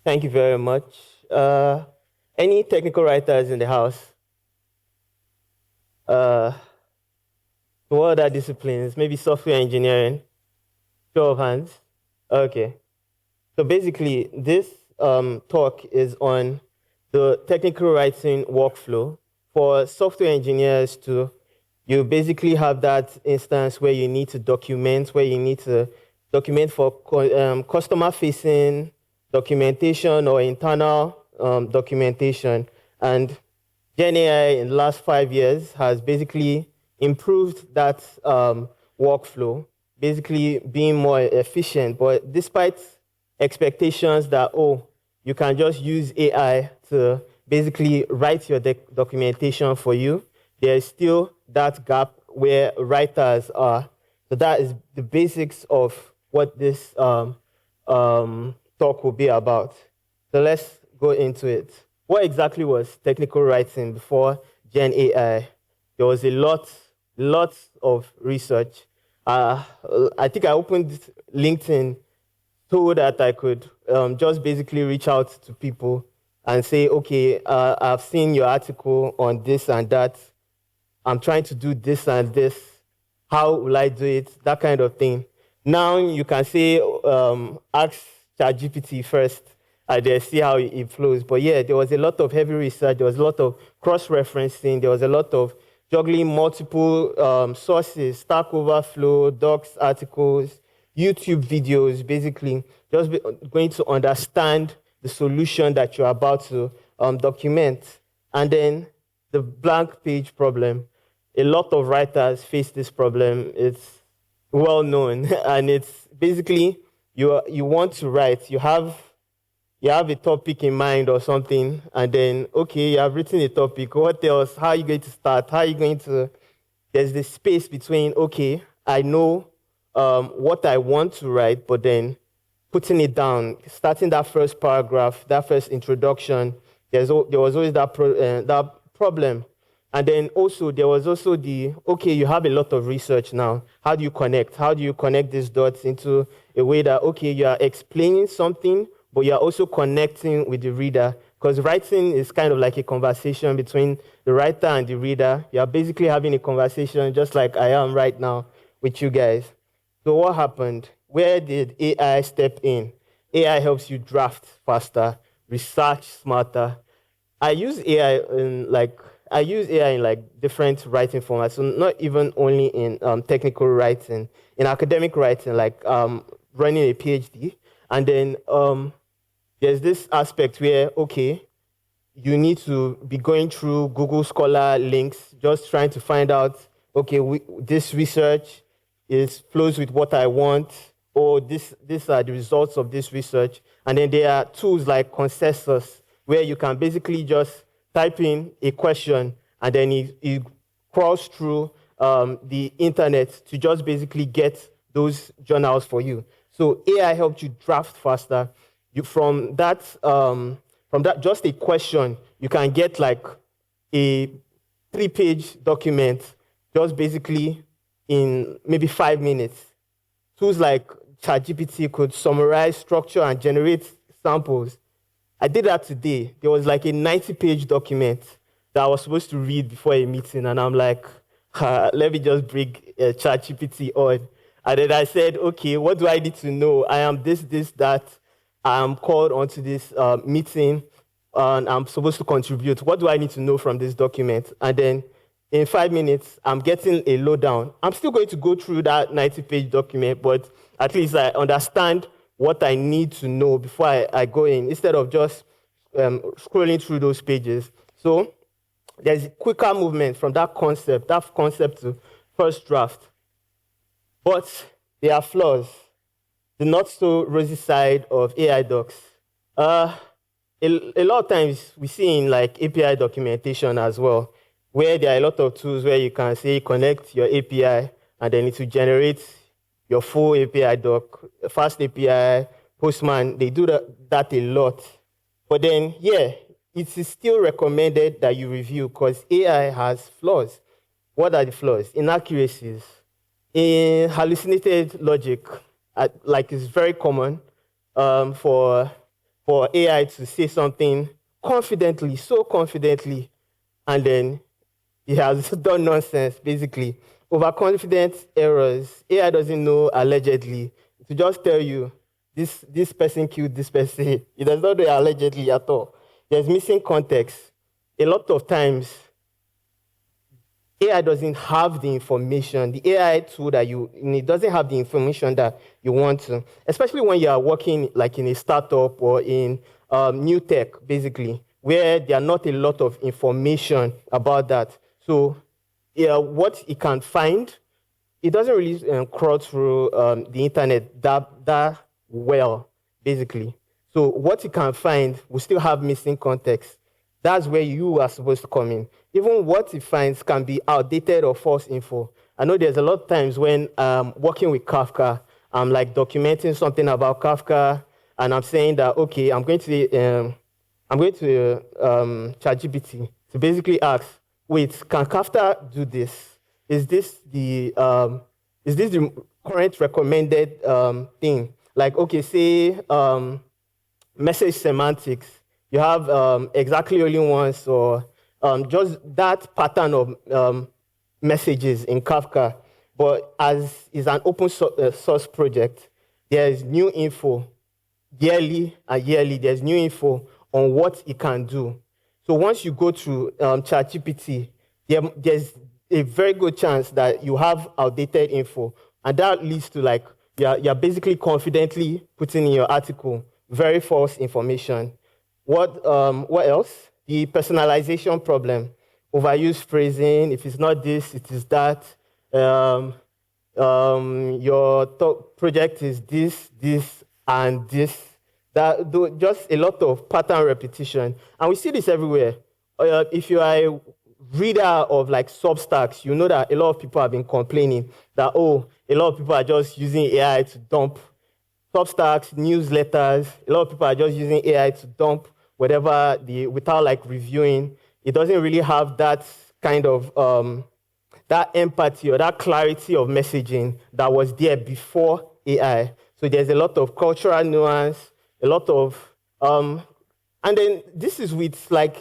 Thank you very much. Any technical writers in the house? Uh, what other disciplines? Maybe software engineering? Show of hands. Okay. So basically, this talk is on the technical writing workflow for software engineers to. You basically have that instance where you need to document, for customer-facing documentation or internal documentation. And GenAI in the last 5 years has basically improved that workflow, basically being more efficient. But despite expectations that, oh, you can just use AI to basically write your documentation for you, there is still that gap where writers are. So that is the basics of what this talk will be about. So let's go into it. What exactly was technical writing before Gen AI? There was a lot of research. I think I opened LinkedIn so that I could just basically reach out to people and say, okay, I've seen your article on this and that. I'm trying to do this and this. How will I do it? That kind of thing. Now you can say, ask ChatGPT first, and then see how it flows. But yeah, there was a lot of heavy research. There was a lot of cross-referencing. There was a lot of juggling multiple sources, Stack Overflow, docs, articles, YouTube videos, basically just going to understand the solution that you're about to document. And then the blank page problem. A lot of writers face this problem. It's well known, and it's basically you want to write. You have a topic in mind or something, and then okay, you have written a topic. What else? How are you going to start? How are you going to? There's this space between okay, I know what I want to write, but then putting it down, starting that first paragraph, that first introduction. There was always that problem. And then also, there was also okay, you have a lot of research now. How do you connect? How do you connect these dots into a way that, okay, you are explaining something, but you are also connecting with the reader? Because writing is kind of like a conversation between the writer and the reader. You are basically having a conversation just like I am right now with you guys. So what happened? Where did AI step in? AI helps you draft faster, research smarter. I use AI in different writing formats, so not even only in technical writing, in academic writing, like running a PhD. And then there's this aspect where, okay, you need to be going through Google Scholar links, just trying to find out, okay, this research flows with what I want, or these are the results of this research. And then there are tools like Consensus, where you can basically just type in a question, and then it crawls through the internet to just basically get those journals for you. So AI helped you draft faster. From that, just a question, you can get like a 3-page document, just basically in maybe 5 minutes. Tools like ChatGPT could summarize, structure, and generate samples. I did that today. There was like a 90-page document that I was supposed to read before a meeting, and I'm like, let me just bring ChatGPT on. And then I said, okay, what do I need to know? I am this, that. I'm called onto this meeting, and I'm supposed to contribute. What do I need to know from this document? And then in 5 minutes, I'm getting a lowdown. I'm still going to go through that 90-page document, but at least I understand what I need to know before I go in, instead of just scrolling through those pages. So there's quicker movement from that concept to first draft. But there are flaws. The not so rosy side of AI docs. A lot of times we see in like API documentation as well, where there are a lot of tools where you can say connect your API, and then it will generate your full API doc, Fast API, Postman. They do that a lot. But then, yeah, it is still recommended that you review, because AI has flaws. What are the flaws? Inaccuracies. In hallucinated logic, like it's very common for for AI to say something confidently, so confidently, and then it has done nonsense, basically. Overconfident errors. AI doesn't know allegedly. To just tell you, this person killed this person. It does not know allegedly at all. There's missing context. A lot of times, AI doesn't have the information. The AI tool that you need doesn't have the information that you want to, especially when you are working like in a startup or in new tech, basically, where there are not a lot of information about that. So yeah, what it can find, it doesn't really crawl through the internet that well, basically. So what it can find will still have missing context. That's where you are supposed to come in. Even what it finds can be outdated or false info. I know there's a lot of times when working with Kafka, I'm like documenting something about Kafka, and I'm saying that, okay, I'm going to ChatGPT to basically ask, wait, can Kafka do this? Is this the current recommended thing? Like, okay, say message semantics. You have exactly only once, or just that pattern of messages in Kafka. But as is an open source project, there is new info yearly and yearly. There's new info on what it can do. So once you go to ChatGPT, there's a very good chance that you have outdated info, and that leads to like you're basically confidently putting in your article very false information. What else? The personalization problem, overused phrasing. If it's not this, it is that. Your top project is this, and this. Just a lot of pattern repetition, and we see this everywhere. If you are a reader of like Substacks, you know that a lot of people have been complaining that a lot of people are just using AI to dump Substacks, newsletters. A lot of people are just using AI to dump whatever without like reviewing. It doesn't really have that kind of that empathy or that clarity of messaging that was there before AI. So there's a lot of cultural nuance, a lot of, and then this is with like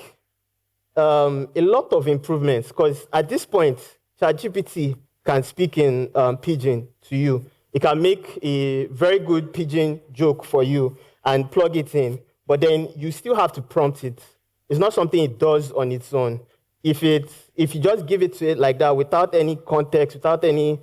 a lot of improvements, because at this point, ChatGPT can speak in Pidgin to you. It can make a very good Pidgin joke for you and plug it in, but then you still have to prompt it. It's not something it does on its own. If you just give it to it like that without any context, without any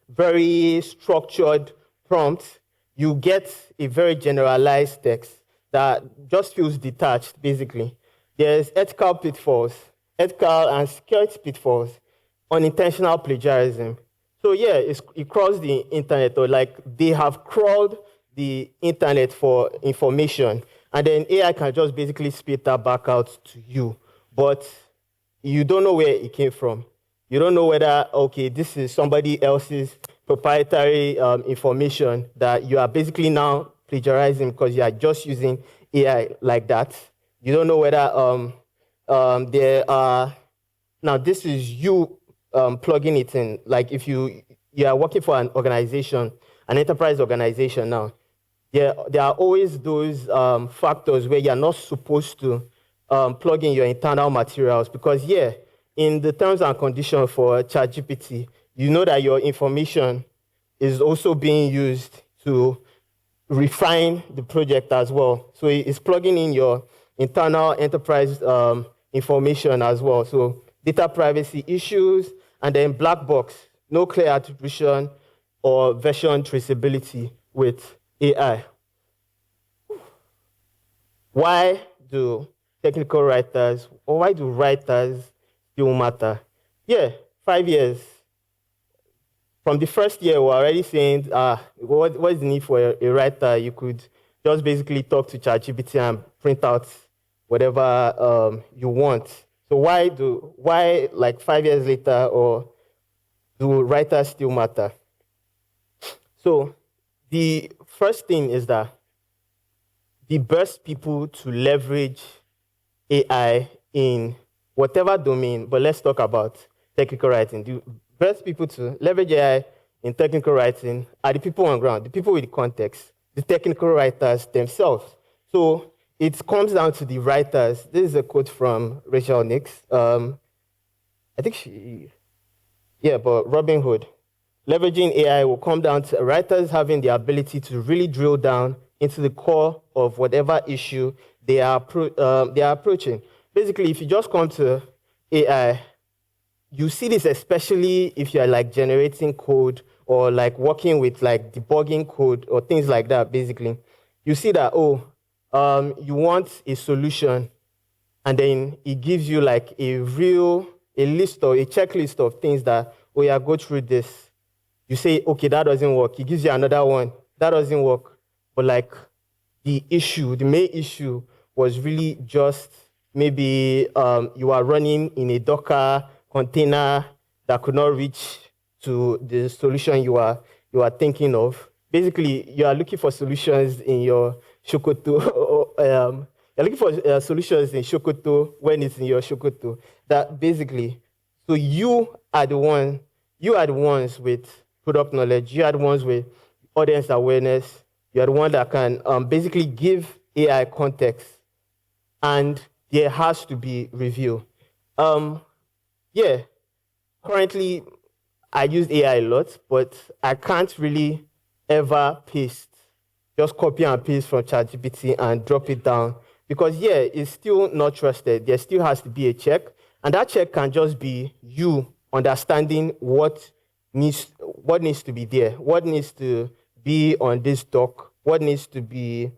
very structured prompt, you get a very generalized text that just feels detached, basically. There's ethical pitfalls, ethical and security pitfalls, unintentional plagiarism. So yeah, it crawls the internet, or like they have crawled the internet for information, and then AI can just basically spit that back out to you. But you don't know where it came from. You don't know whether, okay, this is somebody else's proprietary information that you are basically now plagiarizing because you are just using AI like that. You don't know whether there are, now this is you plugging it in. Like if you are working for an organization, an enterprise organization now, there are always those factors where you're not supposed to plug in your internal materials, because in the terms and conditions for ChatGPT, you know that your information is also being used to refine the project as well. So it's plugging in your internal enterprise information as well. So data privacy issues, and then black box, no clear attribution or version traceability with AI. Why do technical writers, or why do writers still matter? 5 years. From the first year, we're already saying, what is the need for a writer? You could just basically talk to ChatGPT and print out whatever you want. So why like 5 years later, or do writers still matter? So the first thing is that the best people to leverage AI in whatever domain, but let's talk about technical writing. The best people to leverage AI in technical writing are the people on ground, the people with the context, the technical writers themselves. So it comes down to the writers. This is a quote from Rachel Nix. I think but Robin Hood. Leveraging AI will come down to writers having the ability to really drill down into the core of whatever issue they are approaching. Basically, if you just come to AI, you see this especially if you're like generating code or like working with like debugging code or things like that, basically. You see that, you want a solution, and then it gives you like a list or a checklist of things that, go through this. You say, okay, that doesn't work. It gives you another one. That doesn't work. But like the main issue was really just maybe you are running in a Docker container that could not reach to the solution you are thinking of. Basically, you are looking for solutions in your Shokoto. You're looking for solutions in Shokoto when it's in your Shokoto. That basically, so you are the ones with product knowledge. You are the ones with audience awareness. You are the one that can basically give AI context, and there has to be review. Currently, I use AI a lot, but I can't really ever just copy and paste from ChatGPT and drop it down because, it's still not trusted. There still has to be a check, and that check can just be you understanding what needs to be there, what needs to be on this doc, what needs to be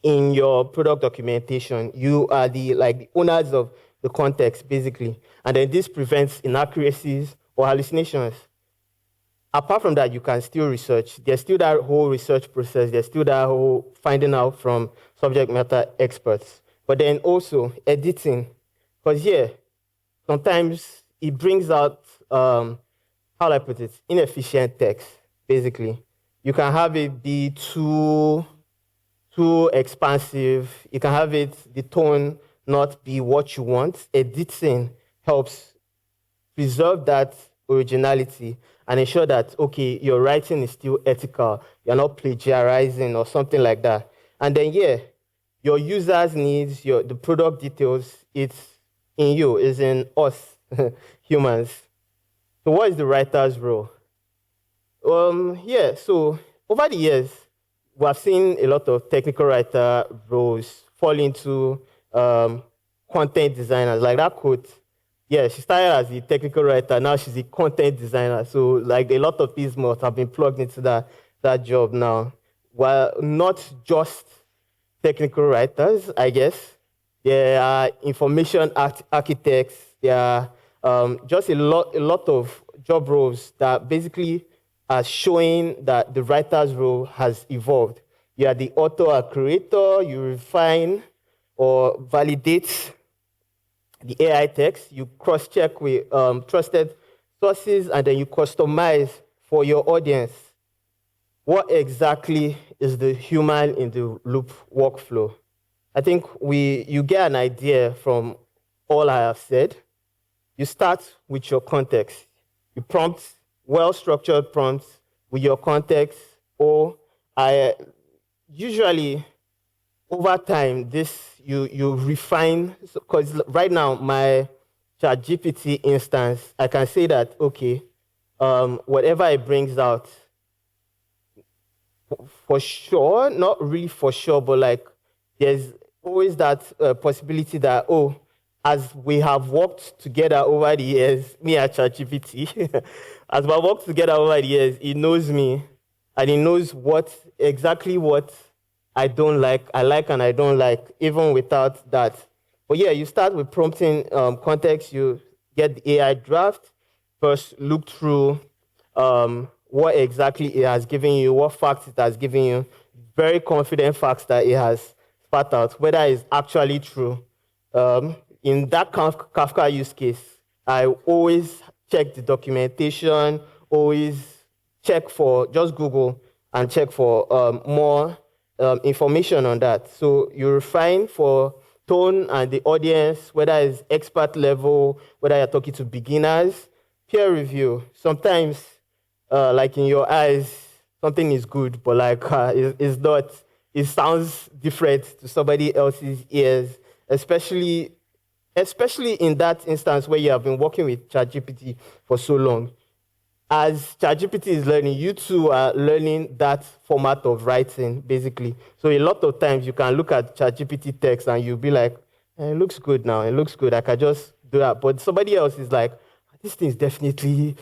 in your product documentation. You are the owners of the context, basically. And then this prevents inaccuracies or hallucinations. Apart from that, you can still research. There's still that whole research process. There's still that whole finding out from subject matter experts. But then also editing. Because, sometimes it brings out, how do I put it, inefficient text, basically. You can have it be too expansive. You can have the tone not be what you want. Editing helps preserve that originality and ensure that, your writing is still ethical. You're not plagiarizing or something like that. And then, your users' needs, the product details, it's in you, it's in us, humans. So what is the writer's role? So over the years, we have seen a lot of technical writer roles fall into content designers. Like that quote, she started as a technical writer, now she's a content designer. So like a lot of these must have been plugged into that job now. While not just technical writers, I guess. There are information architects. There are just a lot of job roles that basically are showing that the writer's role has evolved. You are the author or creator. You refine or validate the AI text. You cross-check with trusted sources, and then you customize for your audience. What exactly is the human in the loop workflow? I think you get an idea from all I have said. You start with your context. You prompt well-structured prompts with your context, or usually over time, you refine, because right now my ChatGPT instance, I can say that, whatever it brings out, for sure, not really for sure, but like there's always that possibility that, as we have worked together over the years, me and ChatGPT, as we have worked together over the years, it knows me, and it knows exactly what I don't like, I like and I don't like, even without that. But you start with prompting context, you get the AI draft, first look through what exactly it has given you, what facts it has given you, very confident facts that it has spat out, whether it's actually true. In that Kafka use case, I always check the documentation, always just Google and check for more information on that. So you refine for tone and the audience, whether it's expert level, whether you're talking to beginners, peer review. Sometimes, like in your eyes, something is good, but like it's not. It sounds different to somebody else's ears, especially in that instance where you have been working with ChatGPT for so long. As ChatGPT is learning, you too are learning that format of writing, basically. So a lot of times you can look at ChatGPT text and you'll be like, it looks good now, it looks good, I can just do that. But somebody else is like, this thing is definitely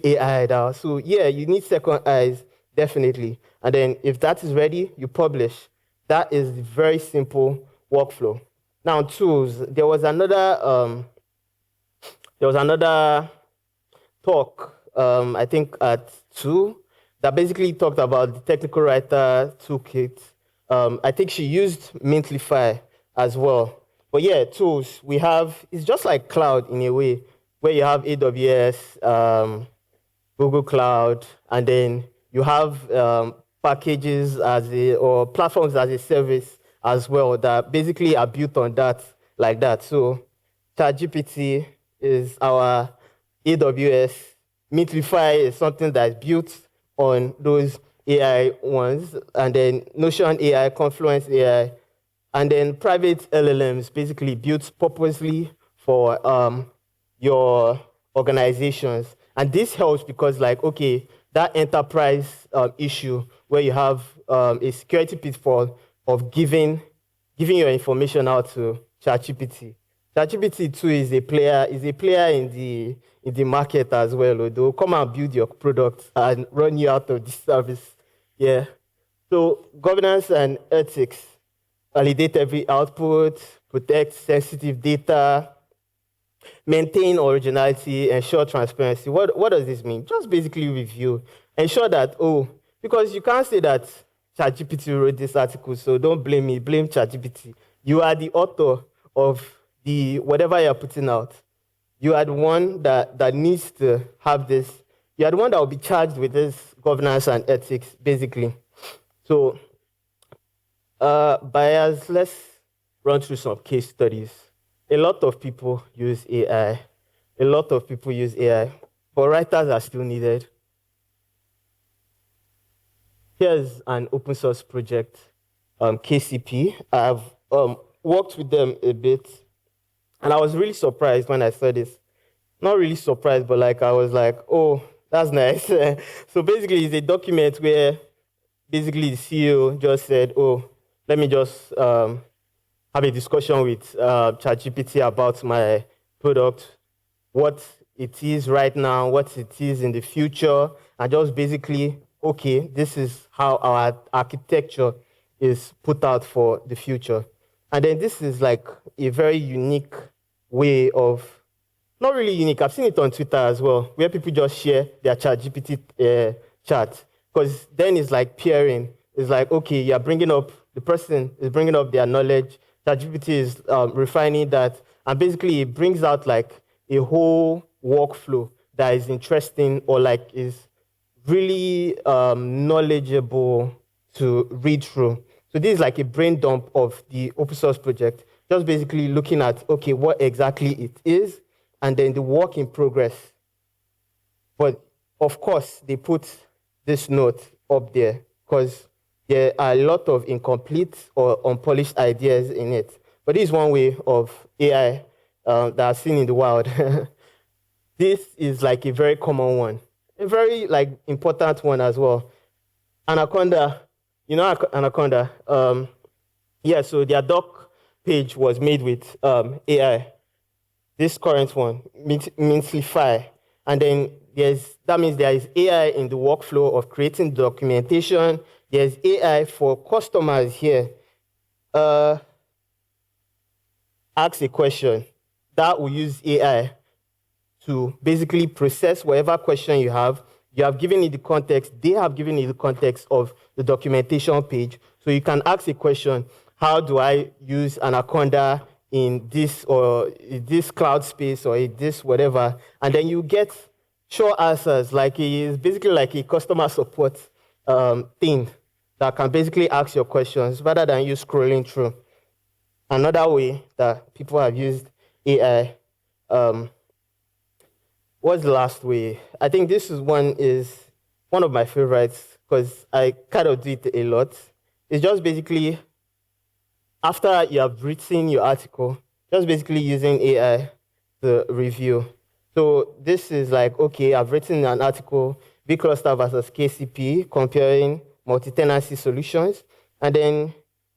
AI now. So yeah, you need second eyes, definitely. And then if that is ready, you publish. That is the very simple workflow. Now, tools. There was another talk, I think at 2, that basically talked about the technical writer toolkit. I think she used Mintlify as well. But yeah, tools, we have, it's just like cloud in a way, where you have AWS, Google Cloud, and then you have packages or platforms as a service as well that basically are built on that, like that. So ChatGPT is our AWS. Mintlify is something that's built on those AI ones, and then Notion AI, Confluence AI, and then private LLMs, basically built purposely for your organizations. And this helps because, like, okay, that enterprise issue where you have a security pitfall of giving your information out to ChatGPT. ChatGPT too is a player in the market as well. They'll come and build your product and run you out of the service. Yeah. So governance and ethics, validate every output, protect sensitive data, maintain originality, ensure transparency. What does this mean? Just basically review. Ensure that, because you can't say that ChatGPT wrote this article, so don't blame me, blame ChatGPT. You are the author of the whatever you're putting out. You are the one that needs to have this. You are the one that will be charged with this governance and ethics, basically. So, buyers, let's run through some case studies. A lot of people use AI. But writers are still needed. Here's an open source project, KCP. I've worked with them a bit, and I was really surprised when I saw this. Not really surprised, but like I was like, oh, that's nice. So basically, it's a document where basically the CEO just said, let me just have a discussion with ChatGPT about my product, what it is right now, what it is in the future, and just basically, okay, this is how our architecture is put out for the future. And then this is like a very unique way of, not really unique, I've seen it on Twitter as well, where people just share their ChatGPT chat. Because then it's like peering. It's like, okay, the person is bringing up their knowledge, ChatGPT is refining that, and basically it brings out like a whole workflow that is interesting or like is really knowledgeable to read through. So this is like a brain dump of the open source project, just basically looking at, okay, what exactly it is, and then the work in progress. But of course, they put this note up there because there are a lot of incomplete or unpolished ideas in it. But this is one way of AI that I've seen in the wild. This is like a very common one, a very like important one as well. Anaconda, you know Anaconda? So their doc page was made with AI. This current one, Mintlify. And then that means there is AI in the workflow of creating documentation. There's AI for customers here. Ask a question. That will use AI to basically process whatever question you have. You have given it the context. They have given it the context of the documentation page. So you can ask a question, how do I use Anaconda in this or in this cloud space or in this whatever? And then you get short answers. Like it's basically like a customer support thing that can basically ask your questions rather than you scrolling through. Another way that people have used AI, what's the last way? I think this is one of my favorites, because I kind of do it a lot. It's just basically after you have written your article, just basically using AI to review. So this is like, okay, I've written an article, vCluster versus KCP, comparing multi-tenancy solutions. And then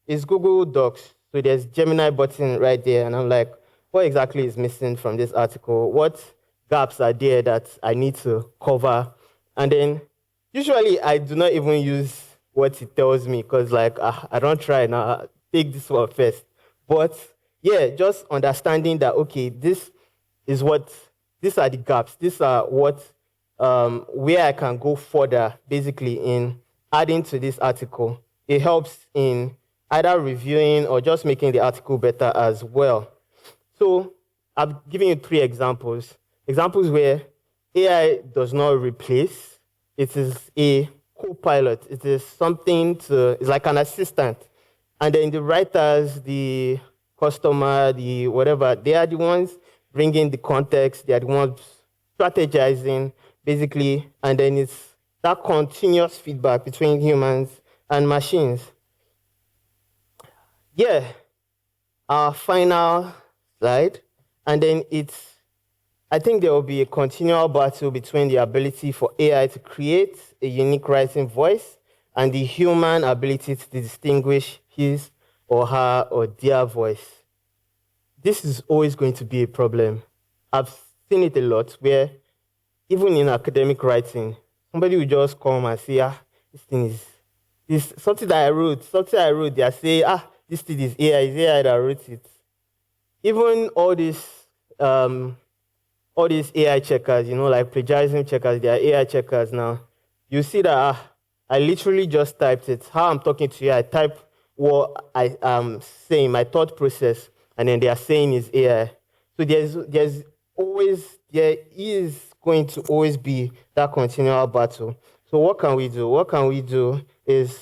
it's Google Docs. So there's Gemini button right there. And I'm like, what exactly is missing from this article? What gaps are there that I need to cover? And then usually I do not even use what it tells me because like, I don't try now. Take this one first. But yeah, just understanding that, okay, these are the gaps. These are what, where I can go further, basically, in adding to this article. It helps in either reviewing or just making the article better as well. So I've given you 3 examples. Examples where AI does not replace. It is a co-pilot. It is it's like an assistant. And then the writers, the customer, the whatever, they are the ones bringing the context. They are the ones strategizing, basically. And then it's that continuous feedback between humans and machines. Yeah, our final slide. And then I think there will be a continual battle between the ability for AI to create a unique writing voice and the human ability to distinguish his or her or their voice. This is always going to be a problem. I've seen it a lot where even in academic writing, somebody will just come and say, this thing is something that I wrote, they say, this thing is AI that wrote it. Even all these AI checkers, like plagiarism checkers, they are AI checkers now. You see that I literally just typed it. How I'm talking to you, I type what I am saying, my thought process, and then they are saying is AI. So there is going to always be that continual battle. So what can we do? What can we do is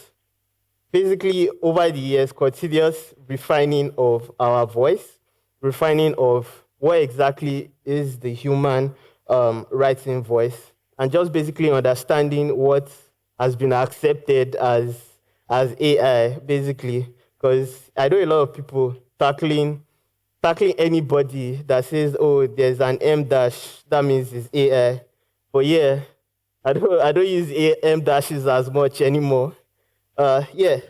basically over the years, continuous refining of our voice, refining of what exactly is the human writing voice, and just basically understanding what has been accepted as AI, basically. Because I know a lot of people tackling anybody that says, oh, there's an M dash, that means it's AI. But yeah, I don't use M dashes as much anymore. Yeah,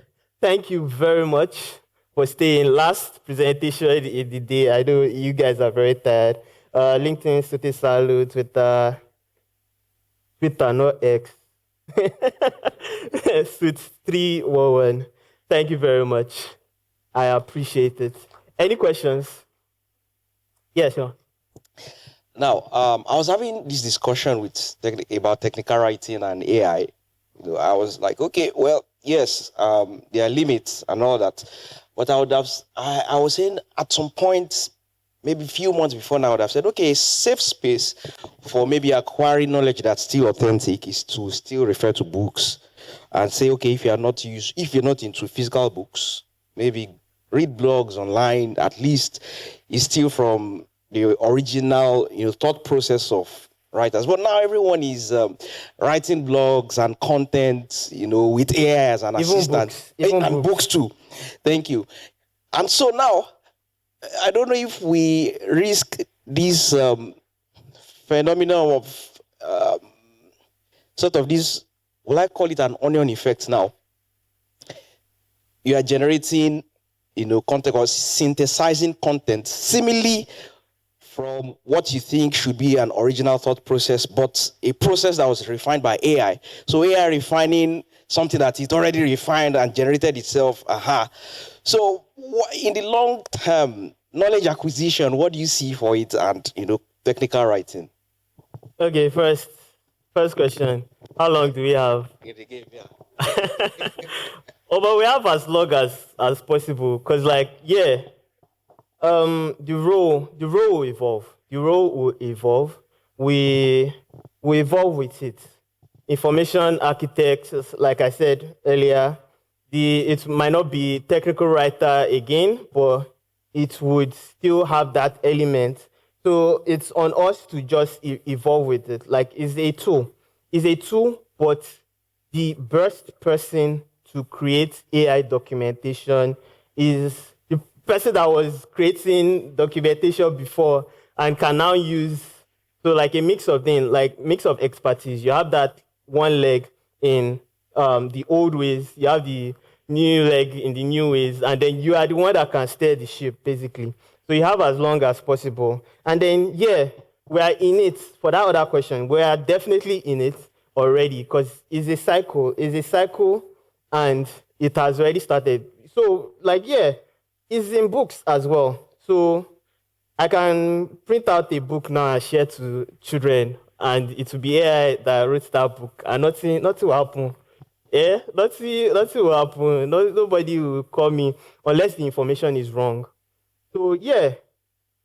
thank you very much for staying. Last presentation in the day. I know you guys are very tired. LinkedIn, Sooter Saalu, Twitter, not X. Suit 311. Thank you very much. I appreciate it. Any questions? Yes, sure. Now, I was having this discussion about technical writing and AI. I was like, okay, well, yes, there are limits and all that. But I was saying at some point, maybe a few months before now, I would have said, okay, a safe space for maybe acquiring knowledge that's still authentic is to still refer to books and say, okay, if you're not into physical books, maybe read blogs online, at least it's still from the original, thought process of writers. But now everyone is writing blogs and content, with AI as an assistant. And books too. Thank you. And so now, I don't know if we risk this phenomenon of sort of this, will I call it an onion effect now? You are generating, content or synthesizing content seemingly from what you think should be an original thought process, but a process that was refined by AI. So AI refining something that is already refined and generated itself. So in the long term, knowledge acquisition, what do you see for it and, technical writing? Okay, first question. How long do we have? But we have as long as possible. Because the role will evolve. The role will evolve. We evolve with it. Information architects, like I said earlier, it might not be technical writer again, but it would still have that element. So it's on us to just evolve with it. It's a tool. It's a tool, but the best person to create AI documentation is the person that was creating documentation before and can now use, so like a mix of things, like mix of expertise. You have that one leg in the old ways, you have the new leg in the new ways, and then you are the one that can steer the ship, basically. So you have as long as possible. And then, yeah, we are in it. For that other question, we are definitely in it already because it's a cycle. It's a cycle and it has already started. So, like, yeah, it's in books as well. So I can print out a book now and share to children, and it will be AI that wrote that book, and nothing will happen. Yeah, nothing will happen. Nobody will call me unless the information is wrong. So yeah,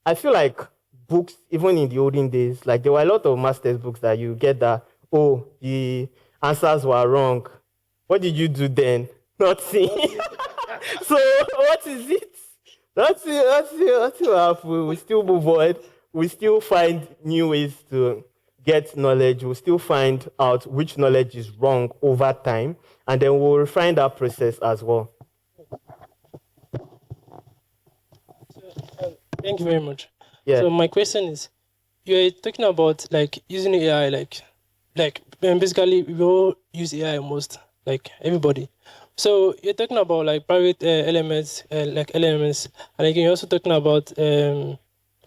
I feel like books, even in the olden days, like there were a lot of master's books that you get that, oh, the answers were wrong. What did you do then? Nothing. So what is it? That's what happen. We still move on. We still find new ways to get knowledge. We'll still find out which knowledge is wrong over time, and then we'll refine that process as well. Thank you very much. Yeah. So my question is, you're talking about like using AI, basically we all use AI most, like everybody. So you're talking about like private elements, like LLMs, and again you're also talking about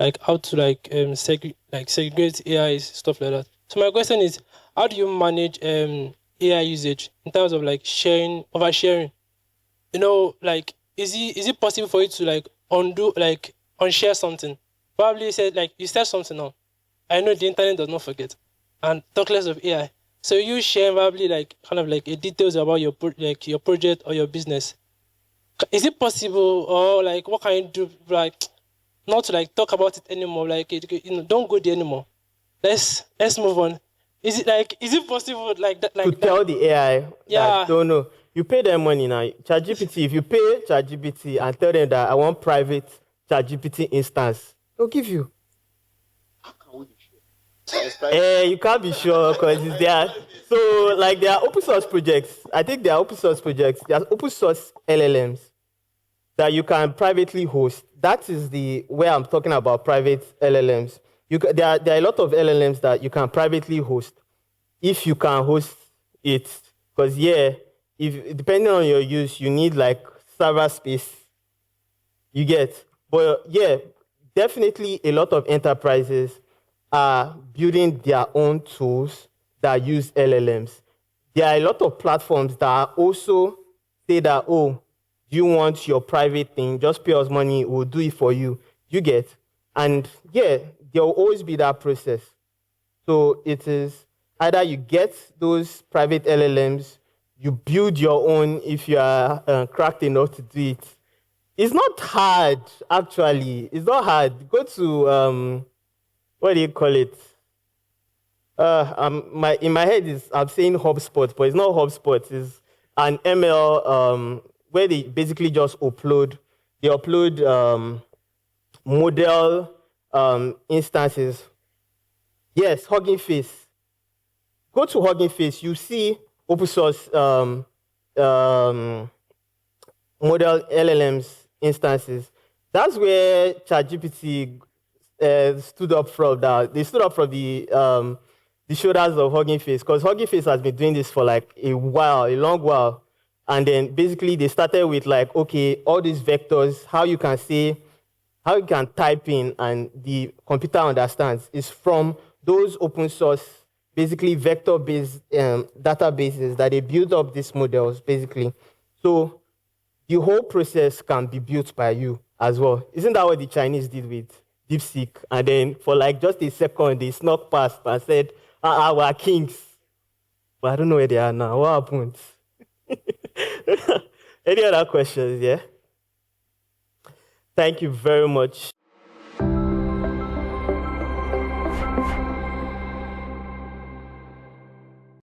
like how to segregate AI stuff like that. So my question is, how do you manage AI usage in terms of like sharing, oversharing? You know, like is it possible for you to like unshare something? Probably said like you said something now. I know the internet does not forget, and talk less of AI. So you share probably like kind of like details about your your project or your business. Is it possible, or like what can you do like not to like talk about it anymore? Like don't go there anymore. Let's move on. Is it possible like that? Like to tell the AI Yeah. that don't know, you pay them money now. ChatGPT, if you pay ChatGPT and tell them that I want private ChatGPT instance, they'll give you. You can't be sure because it's there. So, like, there are open source projects. I think there are open source projects. There are open source LLMs that you can privately host. That is the where I'm talking about private LLMs. There are a lot of LLMs that you can privately host if you can host it. Because if depending on your use, you need like server space. You get, but yeah, definitely a lot of enterprises are building their own tools that use LLMs. There are a lot of platforms that also say that, oh, you want your private thing, just pay us money, we'll do it for you. You get, and yeah, there will always be that process. So it is either you get those private LLMs, you build your own if you are cracked enough to do it. It's not hard, actually. It's not hard. Go to what do you call it? In my head I'm saying HubSpot, but it's not HubSpot. It's an ML where they basically just upload. They upload model instances. Yes, Hugging Face. Go to Hugging Face. You see open source model LLMs instances. That's where ChatGPT stood up from. They stood up from the shoulders of Hugging Face, because Hugging Face has been doing this for like a long while. And then basically they started with like, okay, all these vectors, how you can type in and the computer understands is from those open source, basically vector-based databases that they build up these models, basically. So the whole process can be built by you as well. Isn't that what the Chinese did with DeepSeek? And then for like just a second, they snuck past and said, we're kings. But I don't know where they are now. What happened? Any other questions, yeah? Thank you very much.